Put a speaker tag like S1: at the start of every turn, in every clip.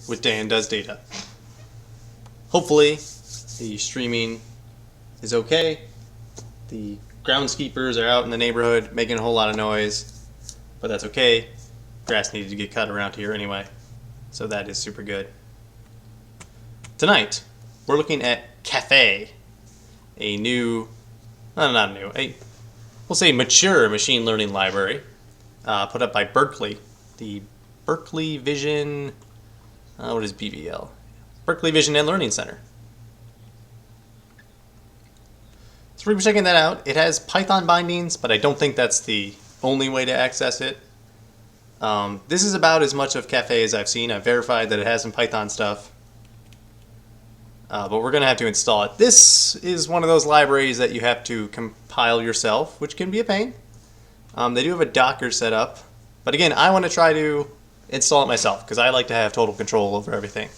S1: with DanDoesData. Hopefully, the streaming is okay. The groundskeepers are out in the neighborhood making a whole lot of noise, but that's okay. Grass needed to get cut around here anyway, so that is super good. Tonight, we're looking at Caffe, a new, not new, we'll say mature machine learning library put up by Berkeley, the Berkeley Vision, what is BVL? Berkeley Vision and Learning Center. So we're checking that out. It has Python bindings, but I don't think that's the only way to access it. This is about as much of Caffe as I've seen. I've verified that it has some Python stuff. But we're going to have to install it. This is one of those libraries that you have to compile yourself, which can be a pain. They do have a Docker set up. But again, I want to try to install it myself because I like to have total control over everything.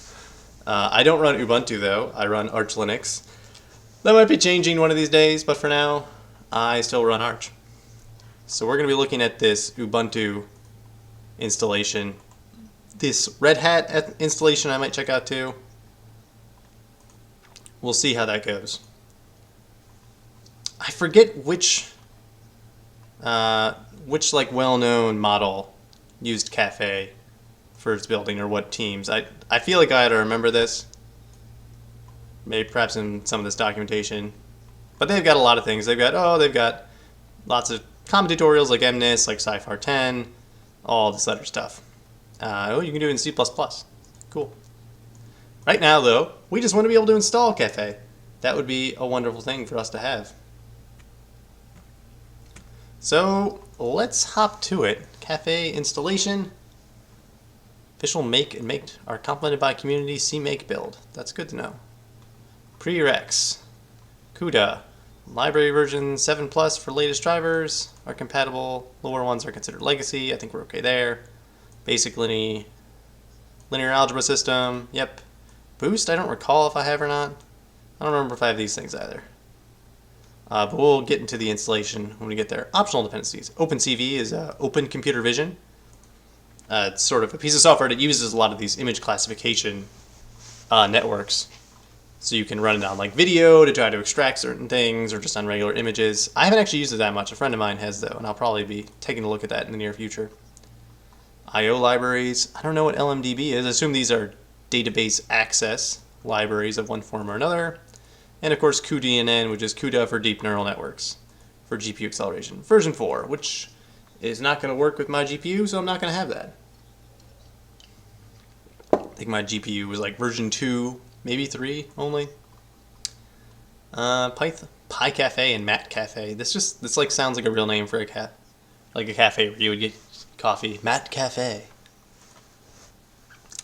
S1: I don't run Ubuntu though. I run Arch Linux. That might be changing one of these days, but for now, I still run Arch. So we're going to be looking at this Ubuntu installation. This Red Hat installation I might check out too. We'll see how that goes. I forget which like well-known model used Caffe for its building or what teams. I feel like I ought to remember this. Maybe perhaps in some of this documentation. But they've got a lot of things. They've got lots of common tutorials like MNIST, like Sci-Far 10, all this other stuff. You can do it in C++. Cool. Right now, though, we just want to be able to install Caffe. That would be a wonderful thing for us to have. So let's hop to it. Caffe installation. Official make and make are complemented by community CMake build. That's good to know. Prereqs. CUDA. Library version 7 plus for latest drivers are compatible. Lower ones are considered legacy. I think we're okay there. Basic linear algebra system. Yep. Boost, I don't recall if I have or not. I don't remember if I have these things either. But we'll get into the installation when we get there. Optional dependencies. OpenCV is Open Computer Vision. It's sort of a piece of software that uses a lot of these image classification networks. So you can run it on like video to try to extract certain things or just on regular images. I haven't actually used it that much. A friend of mine has though, and I'll probably be taking a look at that in the near future. I/O libraries. I don't know what LMDB is. I assume these are database access libraries of one form or another. And of course cuDNN, which is CUDA for deep neural networks for GPU acceleration. Version 4, which is not going to work with my GPU, so I'm not going to have that. I think my GPU was like version 2, maybe 3 only. PyCafe and MatCafe. This like sounds like a real name for a cafe where you would get coffee. MatCafe.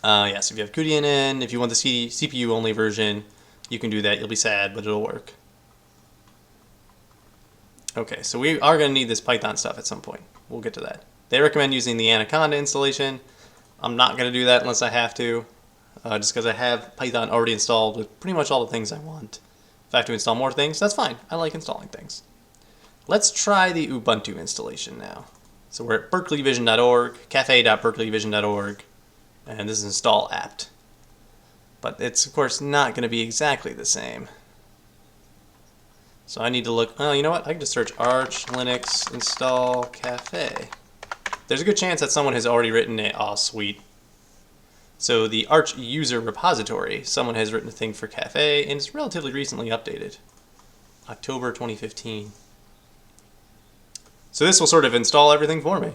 S1: So if you have cuDNN, if you want the CPU only version, you can do that. You'll be sad, but it'll work. Okay, so we are going to need this Python stuff at some point. We'll get to that. They recommend using the Anaconda installation. I'm not going to do that unless I have to, just because I have Python already installed with pretty much all the things I want. If I have to install more things, that's fine. I like installing things. Let's try the Ubuntu installation now. So we're at berkeleyvision.org, cafe.berkeleyvision.org, and this is install apt. But it's, of course, not going to be exactly the same. So I need to look, you know what? I can just search Arch Linux install Caffe. There's a good chance that someone has already written it. Oh, sweet. So the Arch user repository, someone has written a thing for Caffe, and it's relatively recently updated. October 2015. So this will sort of install everything for me.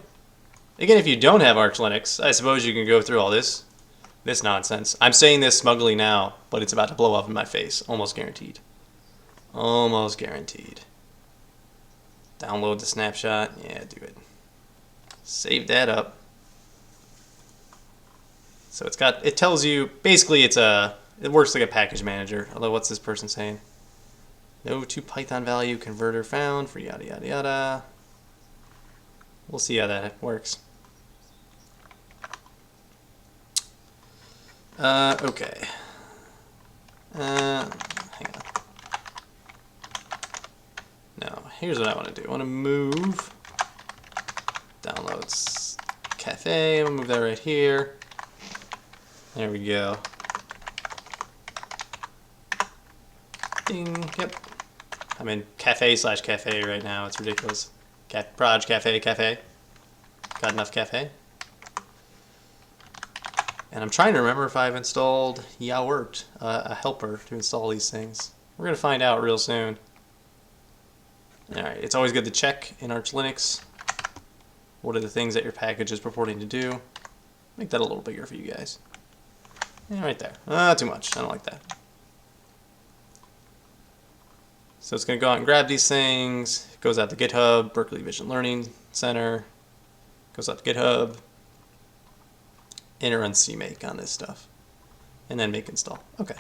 S1: Again, if you don't have Arch Linux, I suppose you can go through all this nonsense. I'm saying this smugly now, but it's about to blow up in my face. Almost guaranteed. Almost guaranteed. Download the snapshot. Yeah, do it. Save that up. So it tells you, basically it works like a package manager. Although what's this person saying? No to Python value converter found for yada yada yada. We'll see how that works. Okay. Hang on. No, here's what I want to do. I want to move downloads Caffe. I'm going to move that right here. There we go. Ding. Yep. I'm in cafe/cafe right now. It's ridiculous. Proj cafe. Got enough cafe. And I'm trying to remember if I've installed Yaourt, a helper to install these things. We're going to find out real soon. Alright, it's always good to check in Arch Linux. What are the things that your package is purporting to do? Make that a little bigger for you guys. Yeah, right there. Too much. I don't like that. So it's going to go out and grab these things. It goes out to GitHub, Berkeley Vision Learning Center. Goes out to GitHub. And it runs CMake on this stuff. And then make install. Okay.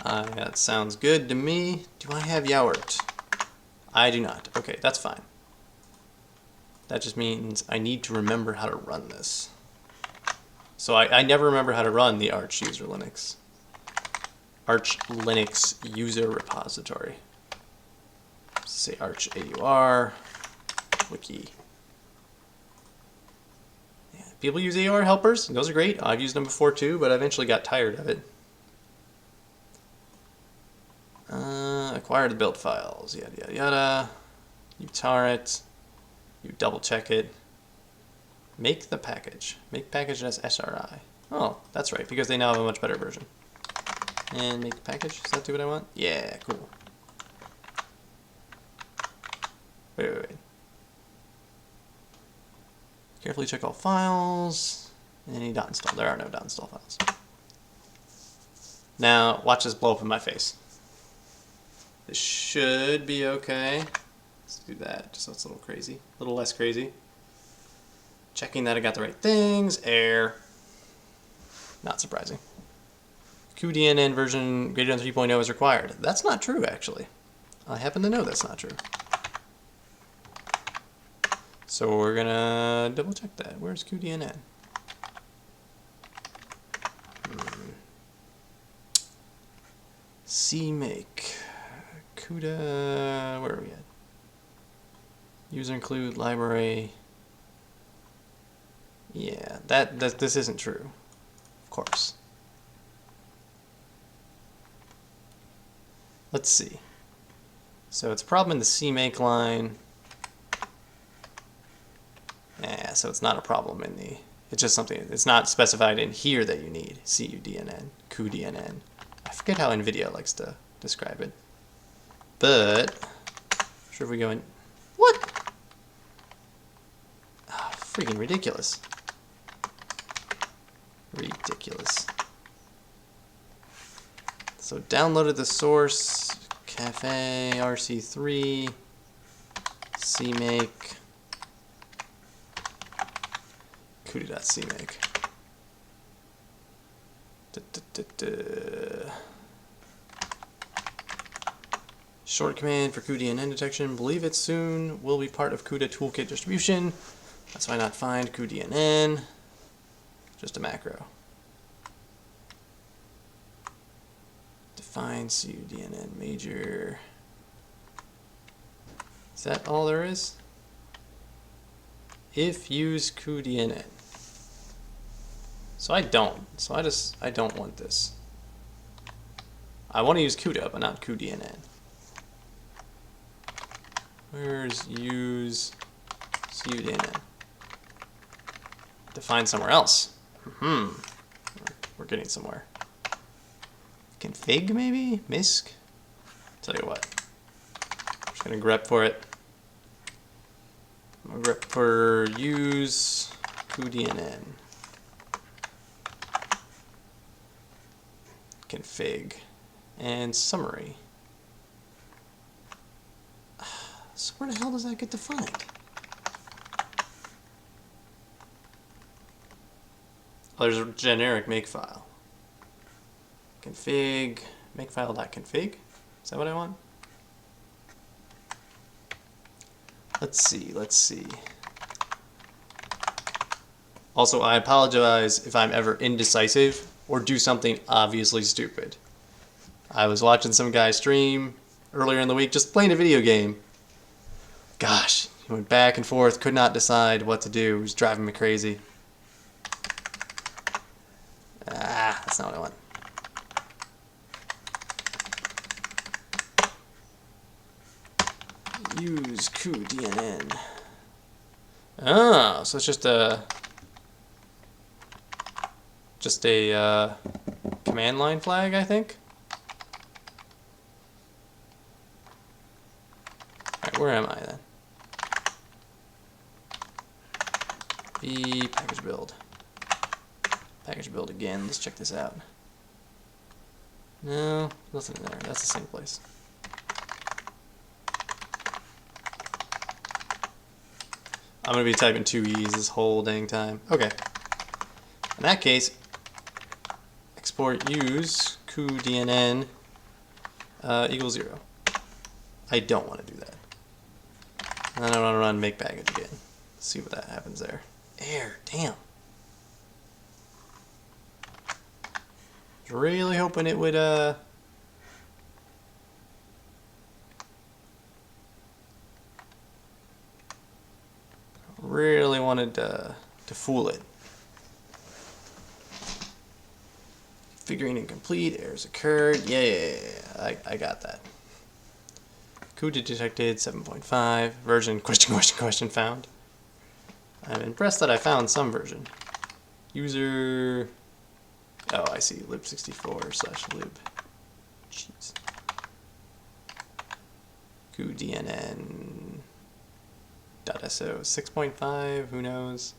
S1: That sounds good to me. Do I have Yaourt? I do not. Okay, that's fine. That just means I need to remember how to run this. So I never remember how to run the Arch user Linux. Arch Linux user repository. Say Arch AUR wiki. Yeah, people use AUR helpers. Those are great. I've used them before too, but I eventually got tired of it. Acquire the build files. Yada yada yada. You tar it. You double check it. Make the package. Make package as SRI. Oh, that's right, because they now have a much better version. And make the package. Does that do what I want? Yeah, cool. Wait. Carefully check all files. Any dot install. There are no dot install files. Now, watch this blow up in my face. This should be okay. Let's do that, just so it's a little crazy. A little less crazy. Checking that I got the right things. Error. Not surprising. cuDNN version greater than 3.0 is required. That's not true, actually. I happen to know that's not true. So we're gonna double check that. Where's cuDNN? CMake. CUDA, where are we at? User include library. Yeah, this isn't true. Of course. Let's see. So it's a problem in the CMake line. Yeah, so it's not a problem in the, it's just something, it's not specified in here that you need. cuDNN. I forget how NVIDIA likes to describe it. But, sure if we go in, what? Oh, freaking ridiculous. Ridiculous. So downloaded the source, Caffe, RC3, CMake, CUDA.CMake. Short command for cuDNN detection. Believe it soon will be part of CUDA toolkit distribution. That's why not find cuDNN. Just a macro. Define cuDNN major. Is that all there is? If use cuDNN. So I don't. So I don't want this. I want to use CUDA, but not cuDNN. Where's use cuDNN? Define somewhere else. We're getting somewhere. Config maybe? MISC? Tell you what. I'm just gonna grep for it. I'm gonna grep for use cuDNN. Config and summary. So where the hell does that get defined? Oh, there's a generic makefile. Config, makefile.config. Is that what I want? Let's see. Also, I apologize if I'm ever indecisive or do something obviously stupid. I was watching some guy stream earlier in the week, just playing a video game. Gosh, he went back and forth, could not decide what to do. It was driving me crazy. that's not what I want. Use cuDNN. Oh, so it's just a command line flag, I think. Alright, where am I then? V package build. Package build again. Let's check this out. No, nothing in there. That's the same place. I'm going to be typing 2 E's this whole dang time. Okay. In that case, export use cuDNN equals 0. I don't want to do that. And then I want to run make package again. Let's see what that happens there. Error, damn. Really hoping it would really wanted to fool it. Figuring incomplete, errors occurred. Yeah. I got that. CUDA detected 7.5. Version question found. I'm impressed that I found some version. User. Oh, I see. lib64/lib. Jeez. cuDNN. .so 6.5. Who knows?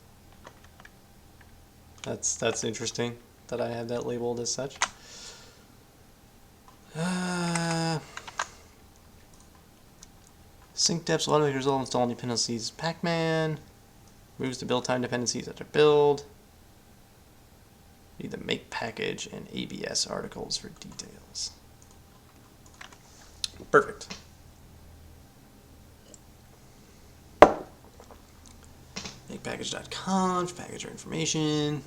S1: That's interesting that I have that labeled as such. Sync depths will automatically result in installing dependencies. Pacman moves the build time dependencies after build. Need the make package and ABS articles for details. Perfect. Make package.conf, packager information.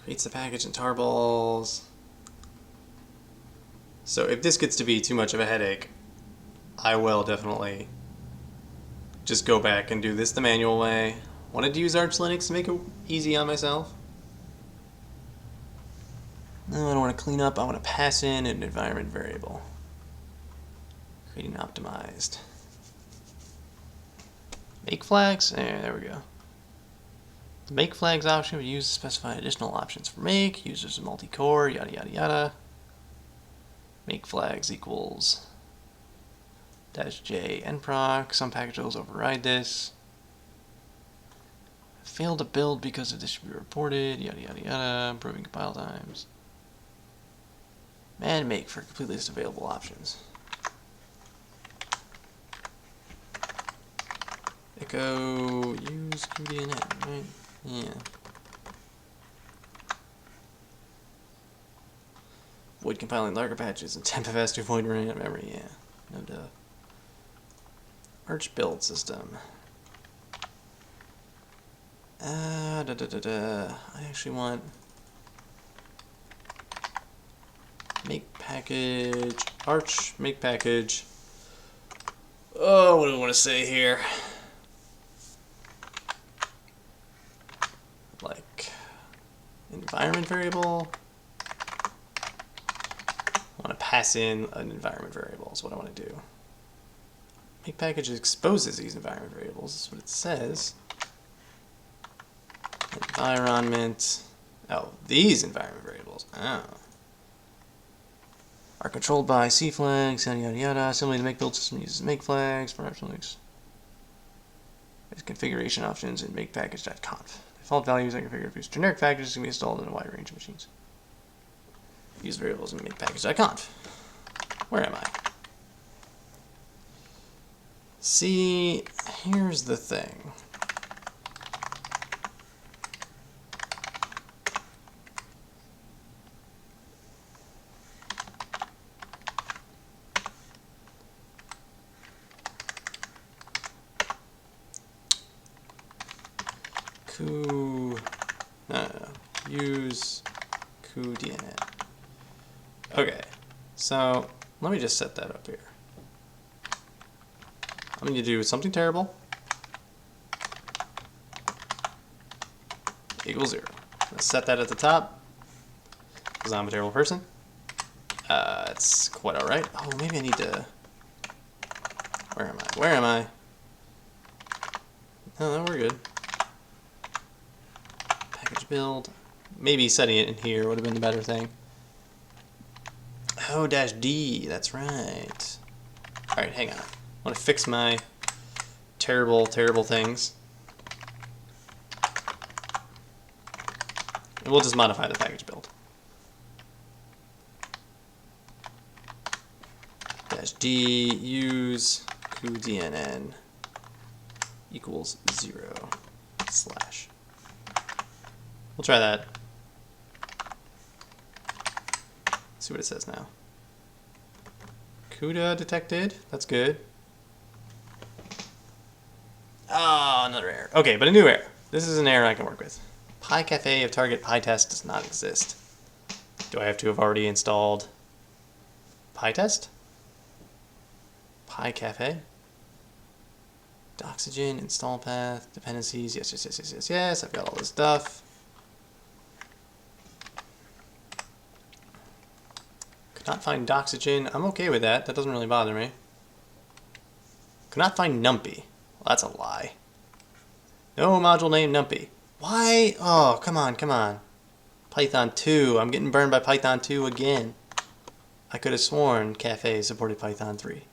S1: Creates the package in tarballs. So if this gets to be too much of a headache, I will definitely just go back and do this the manual way. Wanted to use Arch Linux to make it easy on myself. No, I don't want to clean up. I want to pass in an environment variable. Creating optimized. Make flags? There we go. The make flags option we use to specify additional options for make. Users are multi-core, yada yada yada. Make flags equals -j nproc. Some packages override this. Failed to build because of this should be reported, yada yada yada. Improving compile times. And make for a complete list of available options. Echo use cuDNN, right? Yeah. Avoid compiling larger patches and tempfs to avoid running out of memory. Yeah, no duh. Arch build system. I actually want make package Arch make package. Oh, what do we want to say here? Like environment variable. I want to pass in an environment variable is what I want to do. Make package exposes these environment variables. That's what it says. Environment. Oh, these environment variables. Oh. Are controlled by C flags, yada yada yada. Similarly, the make build system uses make flags for Arch Linux. There's configuration options in make package.conf. Default values are configured to use generic packages can be installed in a wide range of machines. Use variables in make package.conf. Where am I? See, here's the thing. Use cuDNN. Okay, so let me just set that up here. I'm going to do something terrible. Equals 0. Let's set that at the top, because I'm a terrible person. It's quite alright. Oh, maybe I need to... Where am I? Where am I? Oh, no, we're good. Package build. Maybe setting it in here would have been the better thing. Oh, -D, that's right. Alright, hang on. I want to fix my terrible, terrible things. And we'll just modify the package build. -D use cuDNN equals 0 /. We'll try that. See what it says now. CUDA detected. That's good. Ah, another error. Okay, but a new error. This is an error I can work with. PyCafe of target PyTest does not exist. Do I have to have already installed PyTest? PyCafe. Doxygen, install path, dependencies. Yes, yes, yes, yes, yes, yes. I've got all this stuff. Could not find Doxygen. I'm okay with that. That doesn't really bother me. Could not find NumPy. Well, that's a lie. No module named NumPy. Why? Oh, come on, come on. Python 2. I'm getting burned by Python 2 again. I could have sworn Caffe supported Python 3.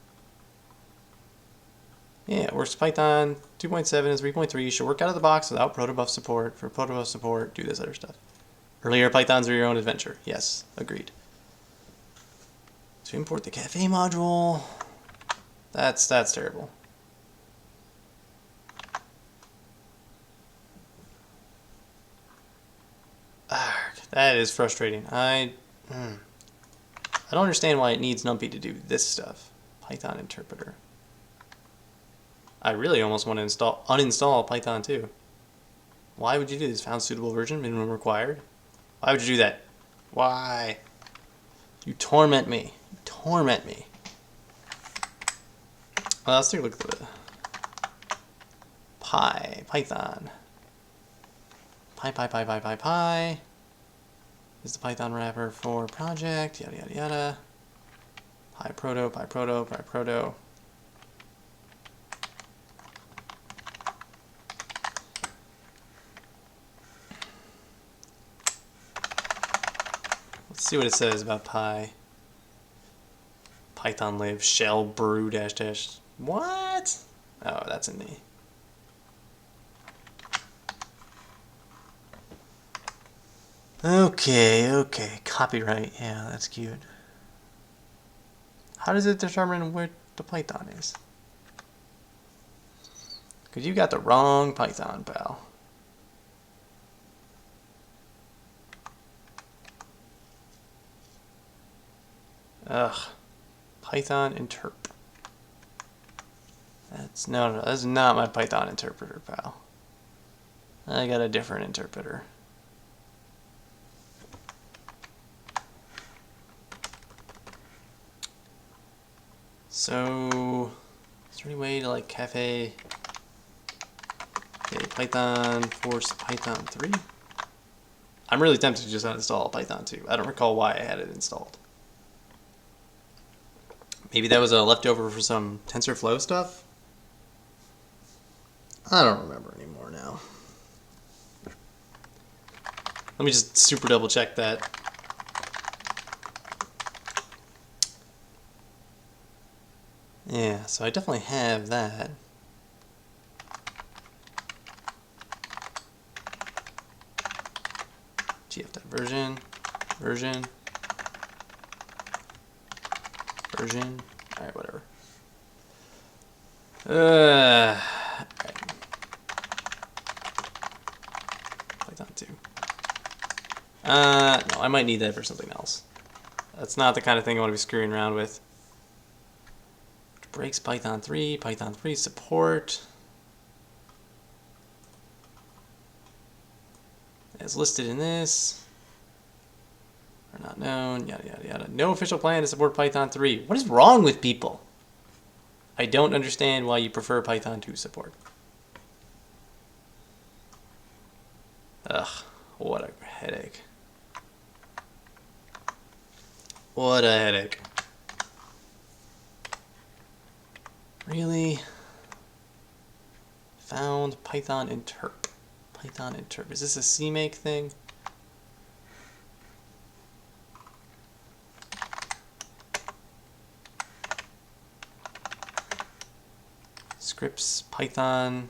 S1: Yeah, it works Python 2.7 and 3.3. Should work out of the box without protobuf support. For protobuf support, do this other stuff. Earlier Pythons are your own adventure. Yes, agreed. To import the Caffe module. That's terrible. That is frustrating. I don't understand why it needs NumPy to do this stuff. Python interpreter. I really almost want to uninstall Python 2. Why would you do this? Found suitable version, minimum required. Why would you do that? Why? You torment me. You torment me. Well, let's take a look at the Python. Py is the Python wrapper for project, yada yada yada. PyProto. Let's see what it says about Python live shell brew dash dash. What? Oh, that's in the... Okay. Copyright. Yeah, that's cute. How does it determine where the Python is? Because you got the wrong Python, pal. Ugh. Python interp. No, that's not my Python interpreter, pal. I got a different interpreter. So, is there any way to like Caffe? Okay, Python force Python 3. I'm really tempted to just uninstall Python 2. I don't recall why I had it installed. Maybe that was a leftover for some TensorFlow stuff? I don't remember anymore now. Let me just super double check that. Yeah, so I definitely have that. GFDev version. Alright, whatever. Alright. Python 2. No, I might need that for something else. That's not the kind of thing I want to be screwing around with. Breaks Python 3, Python 3 support. As listed in this. Are not known, yada yada yada. No official plan to support Python 3. What is wrong with people? I don't understand why you prefer Python 2 support. Ugh, what a headache. What a headache. Really? Found Python interp. Python interp. Is this a CMake thing? Scripts, Python.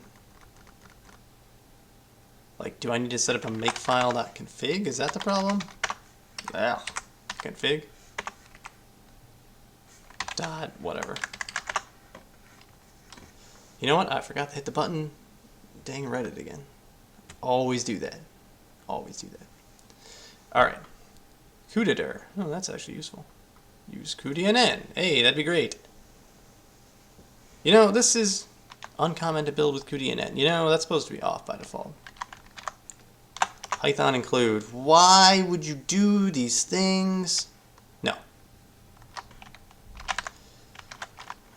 S1: Like, do I need to set up a makefile.config? Is that the problem? Yeah. Config. Dot, whatever. You know what? I forgot to hit the button. Dang Reddit again. Always do that. Always do that. Alright. cuDNN. Oh, that's actually useful. Use cuDNN. Hey, that'd be great. You know, this is uncommon to build with cuDNN. You know, that's supposed to be off by default. Python include. Why would you do these things? No.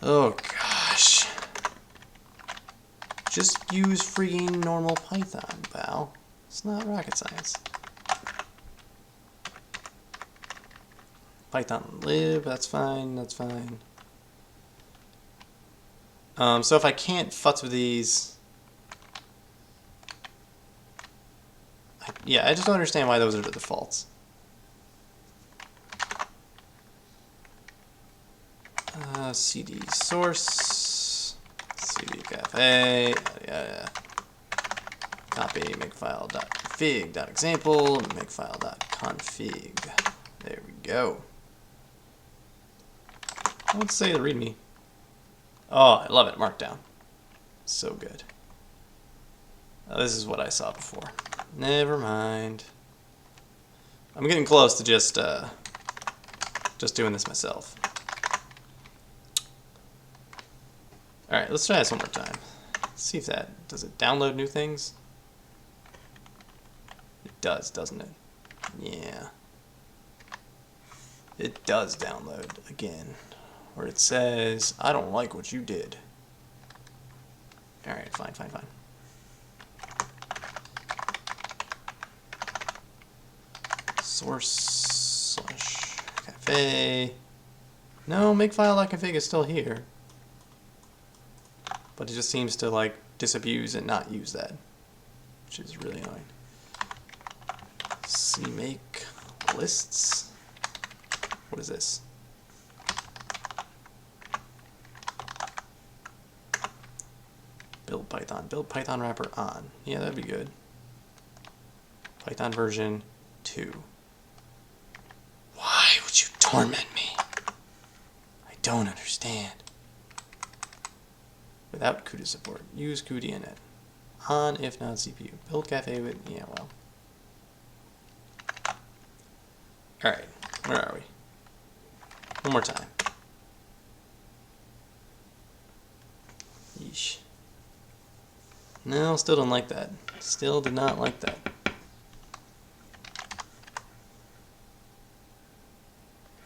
S1: Oh, gosh. Just use freaking normal Python, pal. It's not rocket science. Python lib, that's fine, that's fine. So if I can't futz with these... yeah, I just don't understand why those are the defaults. CD source, CD Caffe, yeah. Copy makefile.config.example, makefile.config. There we go. Let's say the README. Oh, I love it. Markdown. So good. This is what I saw before. Never mind. I'm getting close to just doing this myself. All right, let's try this one more time. Let's see if that does it download new things. It does, doesn't it? Yeah. It does download again, where it says, "I don't like what you did." All right, fine. Source/Caffe. No, makefile.config is still here. But it just seems to like disabuse and not use that, which is really annoying. CMake lists. What is this? Build Python wrapper on. Yeah, that'd be good. Python version 2. Why would you torment me? I don't understand. Without CUDA support, use cuDNN. On if not CPU. Build Caffe with, yeah, well. Alright, where are we? One more time. Yeesh. No, still don't like that. Still did not like that.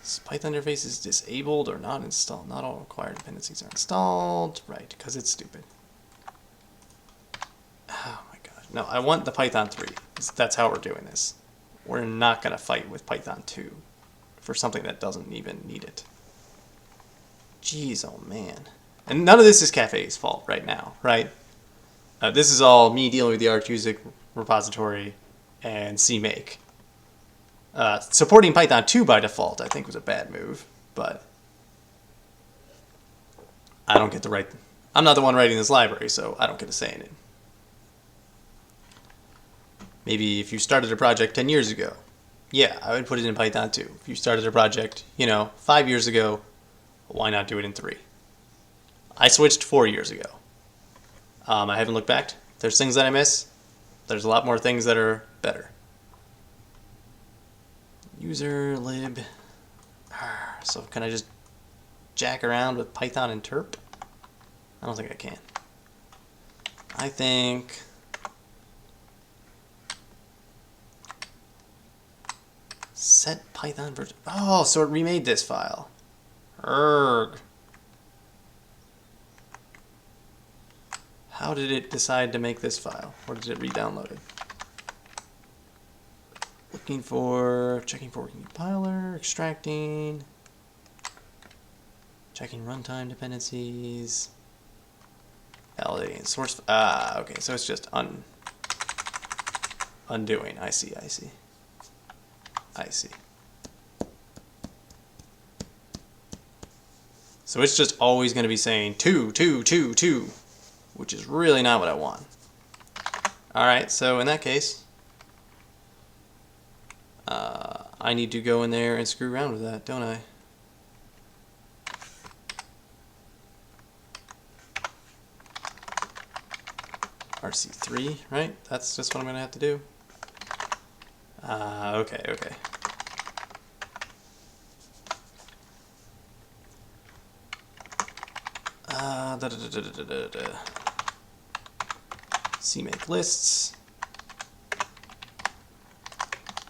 S1: This Python interface is disabled or not installed. Not all required dependencies are installed. Right, because it's stupid. Oh my god. No, I want the Python 3. That's how we're doing this. We're not going to fight with Python 2 for something that doesn't even need it. Jeez, oh man. And none of this is Caffe's fault right now, right? This is all me dealing with the ArcMusic repository and CMake. Supporting Python 2 by default, I think, was a bad move, but I don't get to write. I'm not the one writing this library, so I don't get a say in it. Maybe if you started a project 10 years ago, yeah, I would put it in Python 2. If you started a project, 5 years ago, why not do it in 3? I switched 4 years ago. I haven't looked back. There's things that I miss. There's a lot more things that are better. User lib. So can I just jack around with Python interp? I don't think I can. I think set Python version. Oh, so it remade this file. Erg. How did it decide to make this file? Or did it re-download it? checking for working compiler, extracting, checking runtime dependencies, validating source. Okay, so it's just undoing. I see. So it's just always going to be saying 2, 2, 2, 2, which is really not what I want. All right, so in that case, I need to go in there and screw around with that, don't I? RC3, right? That's just what I'm going to have to do. Okay. CMake lists.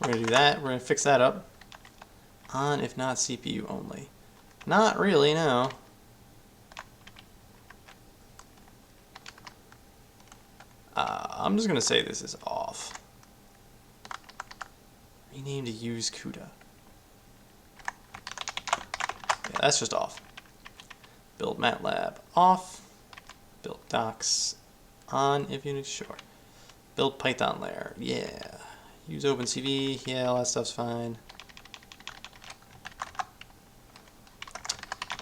S1: We're going to do that. We're going to fix that up. On if not CPU only. Not really, no. I'm just going to say this is off. Rename to use CUDA. Yeah, that's just off. Build MATLAB off. Build docs on if you need, sure. Build Python layer, yeah. Use OpenCV, yeah, all that stuff's fine.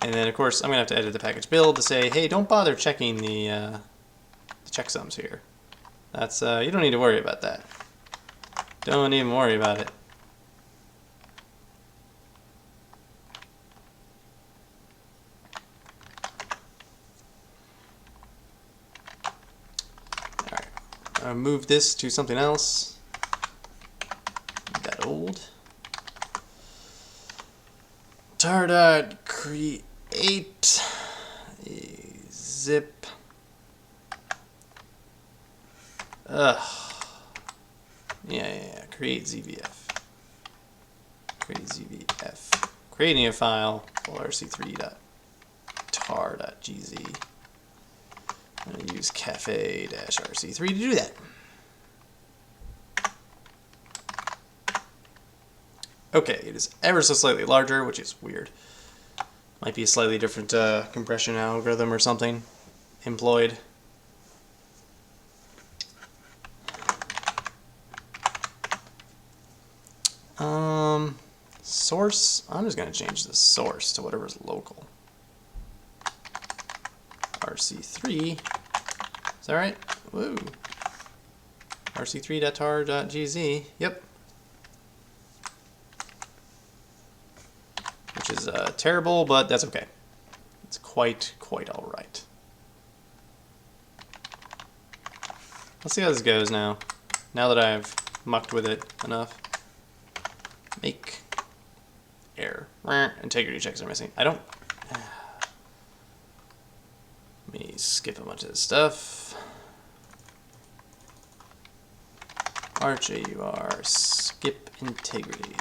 S1: And then of course I'm gonna have to edit the package build to say, hey, don't bother checking the checksums here. That's you don't need to worry about that. Don't even worry about it. Alright. I'll move this to something else. That old. tar.create a zip. Yeah. Create ZVF. Create ZVF. Creating a file. rc3.tar.gz. I'm going to use caffe-rc3 to do that. Okay, it is ever so slightly larger, which is weird. Might be a slightly different compression algorithm or something employed. Source, I'm just going to change the source to whatever's local. RC3, is that right? Woo. rc3.tar.gz, yep. Which is terrible, but that's okay. It's quite all right. Let's see how this goes now. Now that I've mucked with it enough. Make error. Integrity checks are missing. I don't. Let me skip a bunch of this stuff. ARCHAUR skip integrity.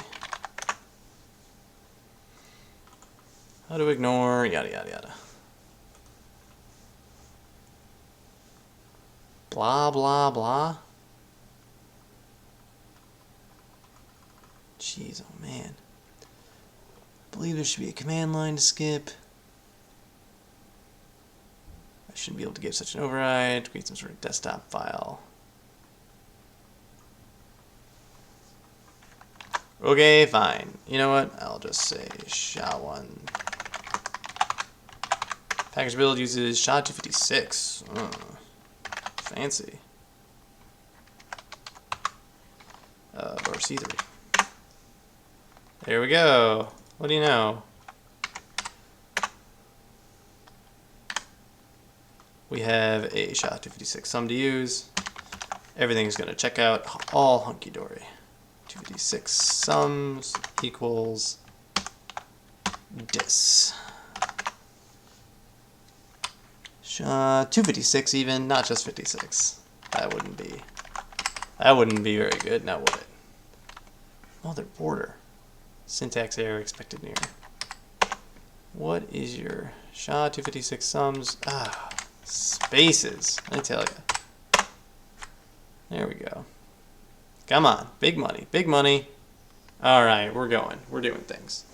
S1: How to ignore, yada yada yada. Blah blah blah. Jeez, oh man. I believe there should be a command line to skip. I shouldn't be able to give such an override. Create some sort of desktop file. Okay, fine. You know what? I'll just say SHA-1. Package build uses SHA-256. Fancy. Or C3. There we go. What do you know? We have a SHA-256 sum to use. Everything's going to check out all hunky-dory. 256 sums equals dis. SHA-256 even, not just 56. That wouldn't be very good, now would it? Mother border. Syntax error expected near. What is your SHA-256 sums? Spaces. I tell you. There we go. Come on, big money, big money. Alright, we're going. We're doing things.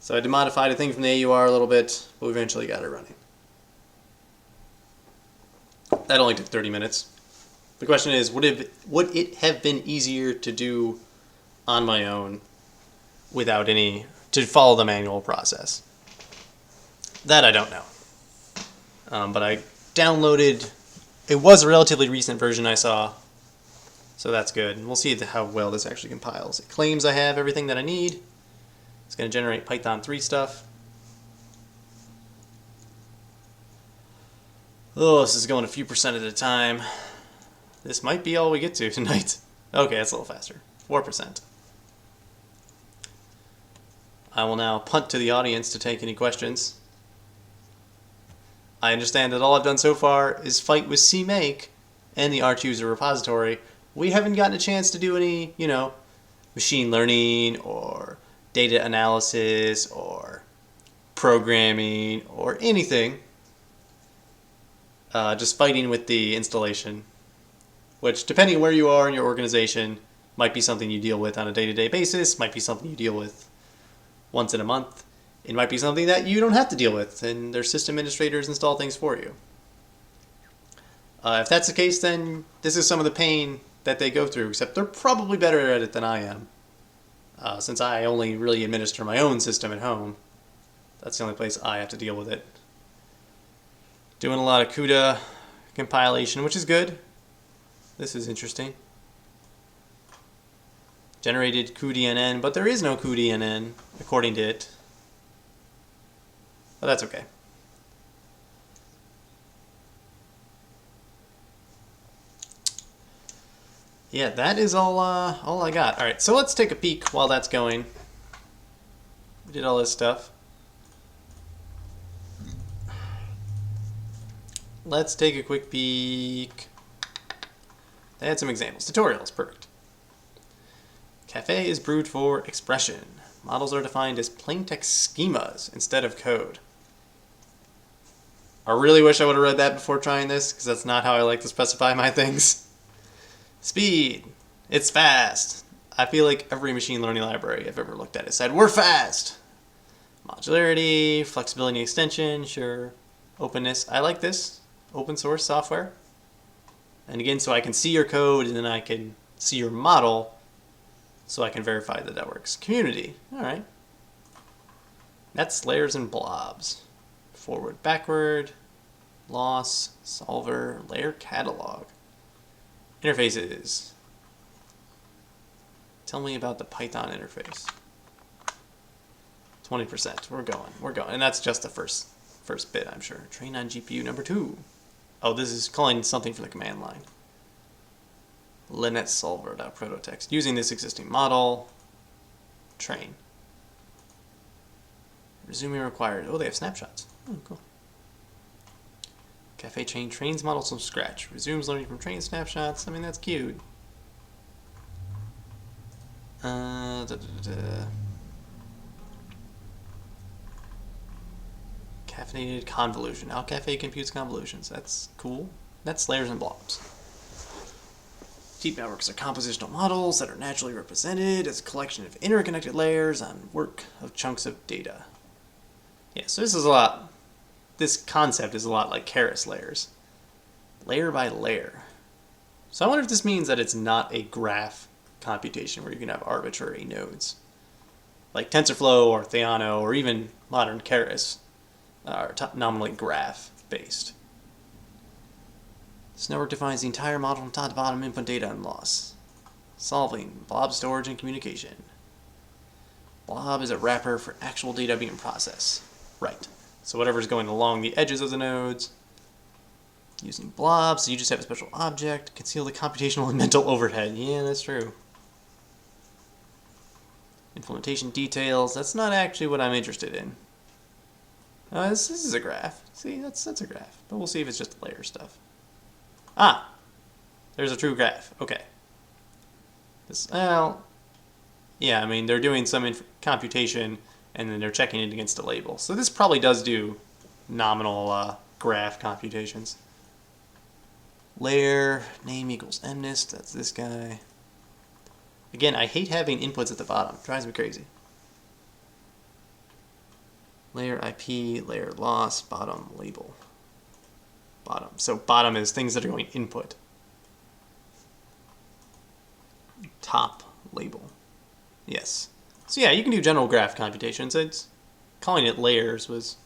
S1: So I had to modify the thing from the AUR a little bit, but we eventually got it running. That only took 30 minutes. The question is, would it have been easier to do on my own without to follow the manual process? That I don't know. But I downloaded, it was a relatively recent version I saw, so that's good. And we'll see how well this actually compiles. It claims I have everything that I need. It's going to generate Python 3 stuff. Oh, this is going a few percent at a time. This might be all we get to tonight. Okay, that's a little faster. 4%. I will now punt to the audience to take any questions. I understand that all I've done so far is fight with CMake and the Arch user repository. We haven't gotten a chance to do any, machine learning or data analysis or programming or anything. Just fighting with the installation, which, depending on where you are in your organization, might be something you deal with on a day-to-day basis, might be something you deal with once in a month. It might be something that you don't have to deal with, and their system administrators install things for you. If that's the case, then this is some of the pain that they go through, except they're probably better at it than I am. Since I only really administer my own system at home, that's the only place I have to deal with it. Doing a lot of CUDA compilation, which is good. This is interesting. Generated cuDNN, but there is no cuDNN, according to it. But that's okay. Yeah, that is all I got. All right, so let's take a peek while that's going. We did all this stuff. Let's take a quick peek. They had some examples. Tutorials, perfect. Caffe is brewed for expression. Models are defined as plaintext schemas instead of code. I really wish I would have read that before trying this, because that's not how I like to specify my things. Speed. It's fast. I feel like every machine learning library I've ever looked at has said, we're fast. Modularity, flexibility, extension, sure. Openness. I like this. Open source software. And again, so I can see your code and then I can see your model so I can verify that that works. Community. All right. That's layers and blobs. Forward, backward, loss, solver, layer catalog. Interfaces. Tell me about the Python interface. 20%. We're going. And that's just the first bit, I'm sure. Train on GPU number 2. Oh, this is calling something from the command line. Linux solver.prototext. Using this existing model. Train. Resuming required. Oh, they have snapshots. Oh, cool. Caffe trains models from scratch. Resumes learning from train snapshots. I mean, that's cute. Caffeinated convolution. How Caffe computes convolutions. That's cool. That's layers and blobs. Deep networks are compositional models that are naturally represented as a collection of interconnected layers on work of chunks of data. Yeah, so this concept is a lot like Keras layers. Layer by layer. So I wonder if this means that it's not a graph computation where you can have arbitrary nodes. Like TensorFlow or Theano or even modern Keras are nominally graph-based. This network defines the entire model from top to bottom, input data and loss. Solving, blob storage and communication. Blob is a wrapper for actual data being processed. Right. So whatever's going along the edges of the nodes. Using blobs, so you just have a special object. Conceal the computational and mental overhead. Yeah, that's true. Implementation details. That's not actually what I'm interested in. This is a graph. See, that's a graph. But we'll see if it's just layer stuff. Ah! There's a true graph. Okay. Yeah, I mean, they're doing some computation, and then they're checking it against a label. So this probably does do nominal graph computations. Layer, name equals mnist, that's this guy. Again, I hate having inputs at the bottom. It drives me crazy. Layer IP, layer loss, bottom label. Bottom. So bottom is things that are going input. Top label. Yes. So yeah, you can do general graph computations. It's calling it layers was.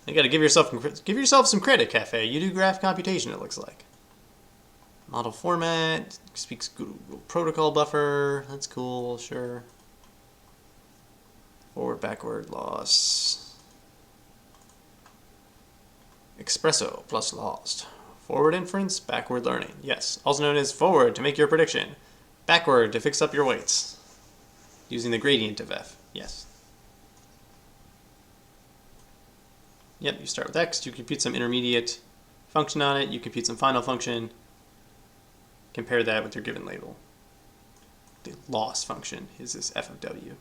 S1: You got to give yourself some credit, Caffe. You do graph computation. It looks like. Model format speaks Google protocol buffer. That's cool. Sure. Forward, backward, loss. Espresso plus lost. Forward inference, backward learning. Yes, also known as forward to make your prediction. Backward to fix up your weights. Using the gradient of f. Yes. Yep, you start with x, you compute some intermediate function on it, you compute some final function. Compare that with your given label. The loss function is this f of w.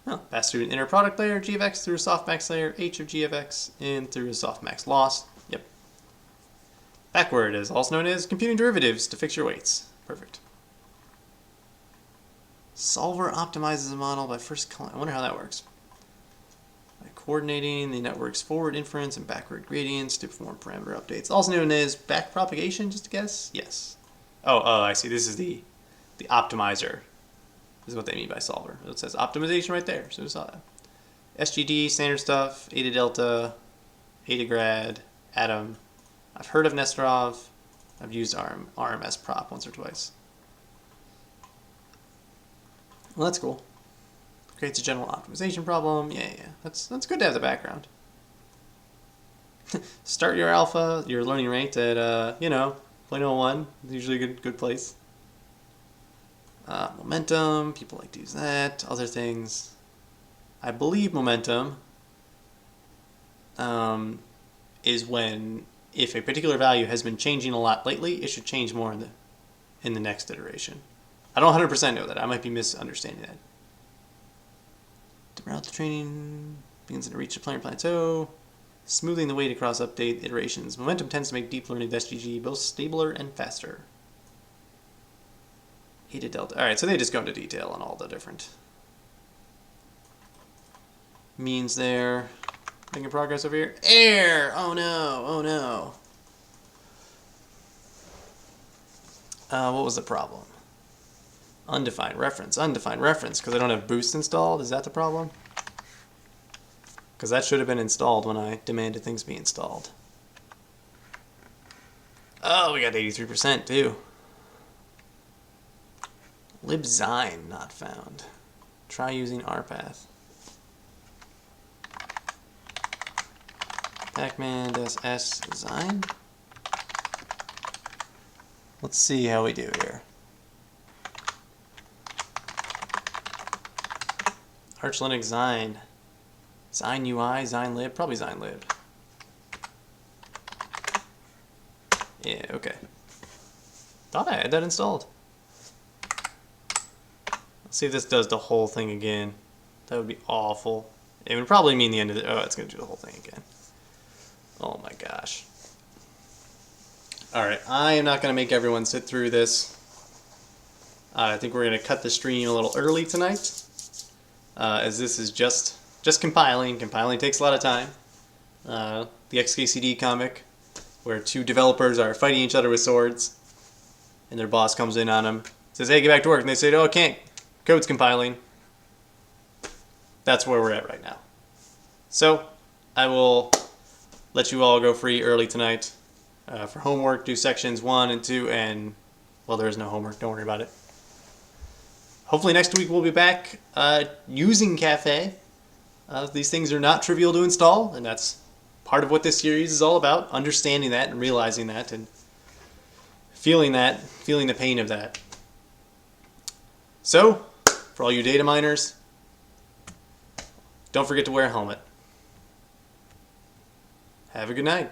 S1: Well, pass through an inner product layer, g of x, through a softmax layer, h of g of x, and through a softmax loss. Yep. Backward is also known as computing derivatives to fix your weights. Perfect. Solver optimizes a model by first I wonder how that works. By coordinating the network's forward inference and backward gradients to perform parameter updates. Also known as backpropagation, just to guess? Yes. Oh, I see. This is the optimizer. This is what they mean by solver. It says optimization right there. So we saw that. SGD, standard stuff, Eta Delta, Eta Grad, Atom. I've heard of Nesterov. I've used RMS prop once or twice. Well, that's cool. Creates a general optimization problem. Yeah. That's good to have the background. Start your alpha, your learning rate at 0.01. Usually a good place. Momentum, people like to use that. Other things, I believe momentum is when if a particular value has been changing a lot lately, it should change more in the next iteration. I don't 100% know that. I might be misunderstanding that. Route the training begins to reach the planning plateau, smoothing the weight across update iterations. Momentum tends to make deep learning with SGG both stabler and faster. Eta Delta. Alright, so they just go into detail on all the different means there. Making progress over here. Error! Oh no. What was the problem? Undefined reference, because I don't have boost installed. Is that the problem? Because that should have been installed when I demanded things be installed. Oh, we got 83% too. libzyne not found. Try using rpath. Pacman-s zyne. Let's see how we do here. Arch Linux Zyne. Zyne UI, Zyne lib, probably Zyne lib. Yeah, okay. Thought I had that installed. Let's see if this does the whole thing again. That would be awful. It would probably mean the end of it. Oh, it's going to do the whole thing again. Oh my gosh. Alright, I am not going to make everyone sit through this. I think we're going to cut the stream a little early tonight. As this is just compiling. Compiling takes a lot of time. The XKCD comic, where two developers are fighting each other with swords, and their boss comes in on them, says, "Hey, get back to work," and they say, "Oh, I can't. Code's compiling." That's where we're at right now. So, I will let you all go free early tonight. For homework, do sections 1 and 2, and, well, there is no homework. Don't worry about it. Hopefully next week we'll be back using Caffe. These things are not trivial to install, and that's part of what this series is all about, understanding that and realizing that and feeling the pain of that. So, for all you data miners, don't forget to wear a helmet. Have a good night.